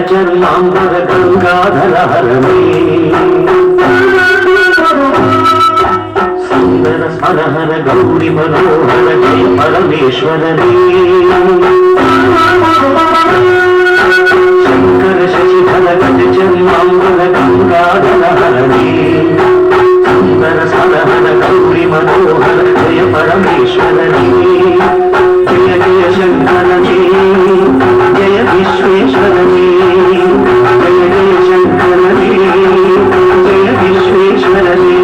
चरणांबर गंगाधर हरणे सुंदर सरहर गौरी मनोहर जय परमेश्वरने शंकर शशिधर गज चरणांबर गंगाधर हरणे सुंदर सरहर गौरी मनोहर जय परमेश्वरने जय जय शंकर जय विश्वेश्वरने जय जय शंकर जय विश्वेश्वरने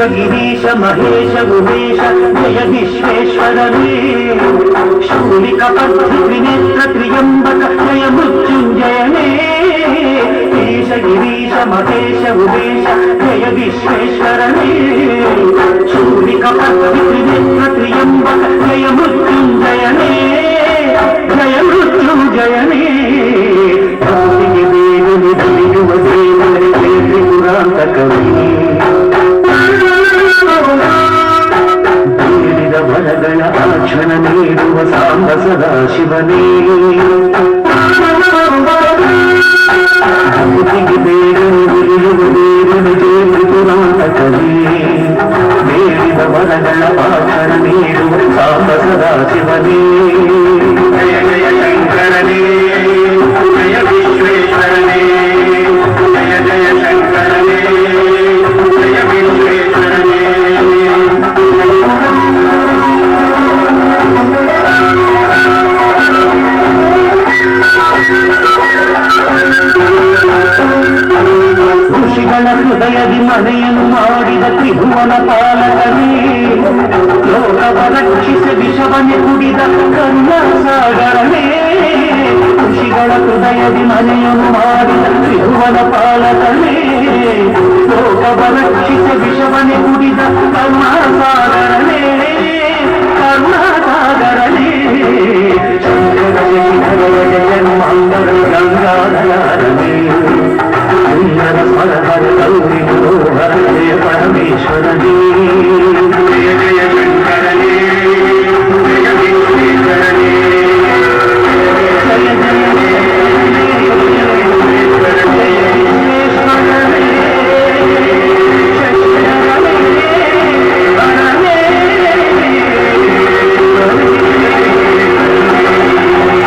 गिरीश महेश उमेश जय विश्वेश्वरने शूलिकपथ त्रिनेत्र त्र्यंबक जय मृत्युंजयने ईश गिरीश महेश उमेश जय विश्वेश्वरने शूलिकपथ त्रिनेत्र त्र्यंबक जय मृत्युंजयने जय मृत्युंजयने भक्तिಗೆ ದೇವನಿ ಧರಿಯುವ ದೇವನೇ ಜಯ ತ್ರಿಪುರಾಂತಕನೇ ಬೇಡಿದ ವರಗಳ ಆಕ್ಷಣ ನೀಡುವ ಸಾಂಬ ಸದಾ ಶಿವನೇ ಭಕ್ತಿಗೆ ಬೇಡನು ಬಿರಿಯುವ ದೇವನ ಜಯ ತ್ರಿಪುರಾಂತಕನೇ ಬೇಡಿದ ವರಗಳ ಆಕ್ಷಣ ನೀಡುವ ಸಾಂಬ ಸದಾ ಶಿವನೇ ಜಯ ಜಯ ಶಂಕರನೇ ಜಯ ವಿಶ್ವೇಶ್ವರನೇ ಜಯ ಜಯ ಶಂಕರನೇ ಜಯ ವಿಶ್ವೇಶ್ವರನೇ ಋಷಿಗಳ ಹೃದಯದಿ ಮನೆಯನ್ನು ಮಾಡಿದ ತ್ರಿಭುವನ ಪಾಲಕನೇ ಲೋಕವ ರಕ್ಷಿಸಿ ವಿಷವನ್ನೇ ಕುಡಿದ ಕರುಣಾಸಾಗರನೇ ಋಷಿಗಳ ಹೃದಯದಿ ಮನೆಯನ್ನು ಮಾಡಿದ ತ್ರಿಭುವನ ಪಾಲಕನೇ ಲೋಕವ ರಕ್ಷಿಸಿ ವಿಷವನ್ನೇ ಕುಡಿದ ಕರುಣಾಸಾಗರನೇ ಕರುಣಾ